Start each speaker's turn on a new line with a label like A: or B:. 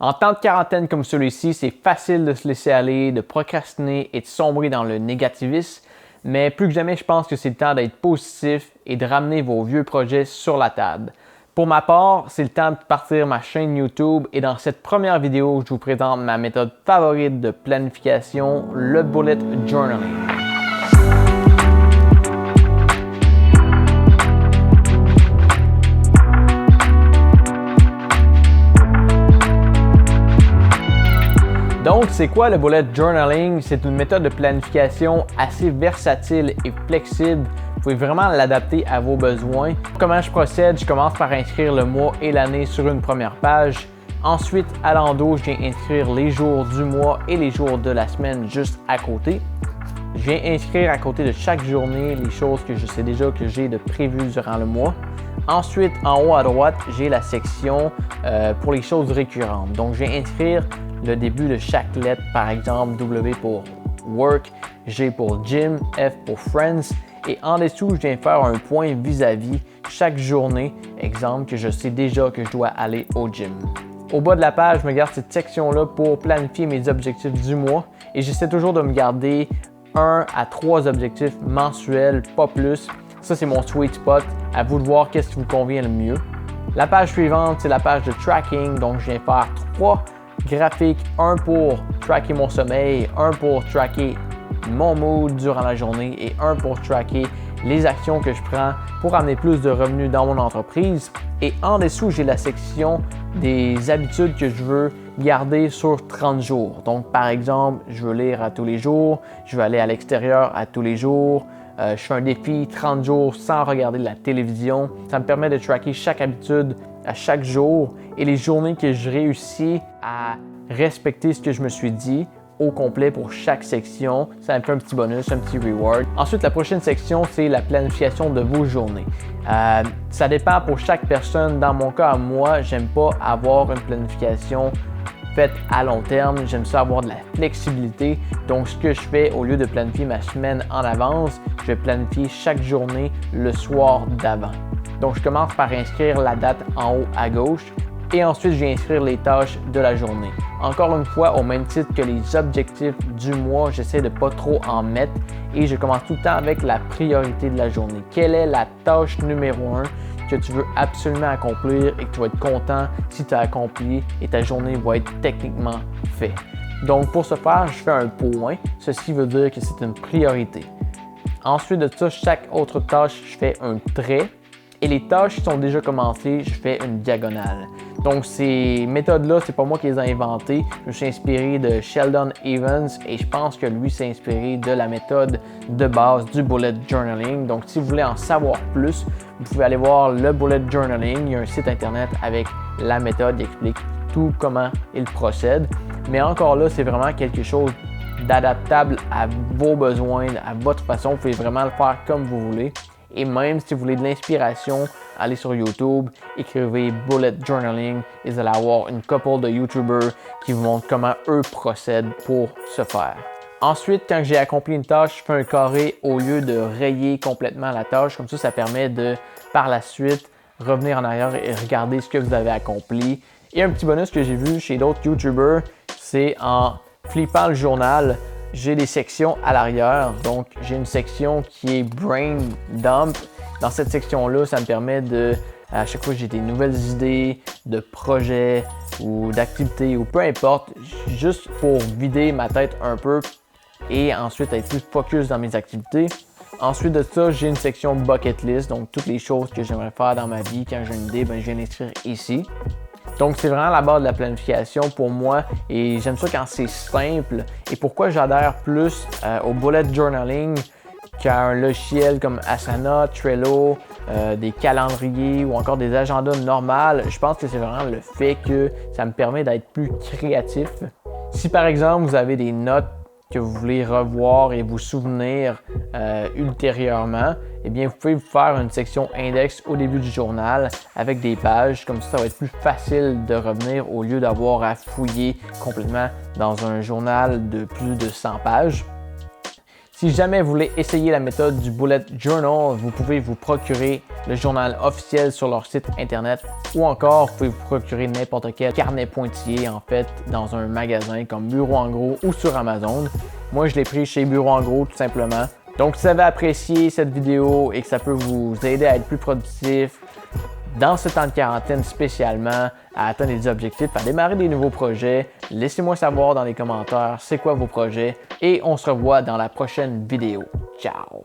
A: En temps de quarantaine comme celui-ci, c'est facile de se laisser aller, de procrastiner et de sombrer dans le négativisme, mais plus que jamais, je pense que c'est le temps d'être positif et de ramener vos vieux projets sur la table. Pour ma part, c'est le temps de partir ma chaîne YouTube et dans cette première vidéo, je vous présente ma méthode favorite de planification, le Bullet Journaling. Donc, c'est quoi le Bullet Journaling? C'est une méthode de planification assez versatile et flexible. Vous pouvez vraiment l'adapter à vos besoins. Comment je procède? Je commence par inscrire le mois et l'année sur une première page. Ensuite, à l'endos, je viens inscrire les jours du mois et les jours de la semaine juste à côté. Je viens inscrire à côté de chaque journée les choses que je sais déjà que j'ai de prévues durant le mois. Ensuite, en haut à droite, j'ai la section pour les choses récurrentes. Donc, je viens inscrire le début de chaque lettre, par exemple W pour Work, G pour Gym, F pour Friends. Et en dessous, je viens faire un point vis-à-vis chaque journée, exemple que je sais déjà que je dois aller au gym. Au bas de la page, je me garde cette section-là pour planifier mes objectifs du mois et j'essaie toujours de me garder 1 à 3 objectifs mensuels, pas plus. Ça, c'est mon sweet spot. À vous de voir qu'est-ce qui vous convient le mieux. La page suivante, c'est la page de tracking. Donc, je viens faire 3 graphiques, un pour tracker mon sommeil, un pour tracker mon mood durant la journée et un pour tracker les actions que je prends pour amener plus de revenus dans mon entreprise. Et en dessous, j'ai la section des habitudes que je veux garder sur 30 jours. Donc, par exemple, je veux lire à tous les jours, je veux aller à l'extérieur à tous les jours, je fais un défi 30 jours sans regarder de la télévision. Ça me permet de tracker chaque habitude à chaque jour et les journées que je réussis à respecter ce que je me suis dit au complet pour chaque section. Ça me fait un petit bonus, un petit reward. Ensuite, la prochaine section, c'est la planification de vos journées. Ça dépend pour chaque personne. Dans mon cas, moi, j'aime pas avoir une planification faite à long terme. J'aime ça avoir de la flexibilité. Donc, ce que je fais, au lieu de planifier ma semaine en avance, je vais planifier chaque journée le soir d'avant. Donc, je commence par inscrire la date en haut à gauche et ensuite, je vais inscrire les tâches de la journée. Encore une fois, au même titre que les objectifs du mois, j'essaie de ne pas trop en mettre et je commence tout le temps avec la priorité de la journée. Quelle est la tâche numéro 1 que tu veux absolument accomplir et que tu vas être content si tu as accompli et ta journée va être techniquement faite. Donc, pour ce faire, je fais un point. Ceci veut dire que c'est une priorité. Ensuite de ça, chaque autre tâche, je fais un trait. Et les tâches qui sont déjà commencées, je fais une diagonale. Donc, ces méthodes-là, c'est pas moi qui les ai inventées. Je me suis inspiré de Sheldon Evans et je pense que lui s'est inspiré de la méthode de base du Bullet Journaling. Donc, si vous voulez en savoir plus, vous pouvez aller voir le Bullet Journaling. Il y a un site internet avec la méthode qui explique tout comment il procède. Mais encore là, c'est vraiment quelque chose d'adaptable à vos besoins, à votre façon. Vous pouvez vraiment le faire comme vous voulez. Et même si vous voulez de l'inspiration, allez sur YouTube, écrivez Bullet Journaling et vous allez avoir une couple de YouTubers qui vous montrent comment eux procèdent pour ce faire. Ensuite, quand j'ai accompli une tâche, je fais un carré au lieu de rayer complètement la tâche. Comme ça permet de, par la suite, revenir en arrière et regarder ce que vous avez accompli. Et un petit bonus que j'ai vu chez d'autres YouTubers, c'est en flippant le journal. J'ai des sections à l'arrière, donc j'ai une section qui est Brain Dump. Dans cette section-là, ça me permet de, à chaque fois que j'ai des nouvelles idées de projets ou d'activités ou peu importe, juste pour vider ma tête un peu et ensuite être plus focus dans mes activités. Ensuite de ça, j'ai une section Bucket List, donc toutes les choses que j'aimerais faire dans ma vie. Quand j'ai une idée, je viens l'inscrire ici. Donc, c'est vraiment la base de la planification pour moi et j'aime ça quand c'est simple. Et pourquoi j'adhère plus au Bullet Journaling qu'à un logiciel comme Asana, Trello, des calendriers ou encore des agendas normaux, je pense que c'est vraiment le fait que ça me permet d'être plus créatif. Si par exemple, vous avez des notes que vous voulez revoir et vous souvenir ultérieurement, eh bien, vous pouvez vous faire une section index au début du journal avec des pages. Comme ça va être plus facile de revenir au lieu d'avoir à fouiller complètement dans un journal de plus de 100 pages. Si jamais vous voulez essayer la méthode du bullet journal, vous pouvez vous procurer le journal officiel sur leur site internet ou encore vous pouvez vous procurer n'importe quel carnet pointillé en fait dans un magasin comme Bureau en gros ou sur Amazon. Moi je l'ai pris chez Bureau en gros tout simplement. Donc si vous avez apprécié cette vidéo et que ça peut vous aider à être plus productif dans ce temps de quarantaine spécialement, à atteindre des objectifs, à démarrer des nouveaux projets, laissez-moi savoir dans les commentaires c'est quoi vos projets et on se revoit dans la prochaine vidéo. Ciao!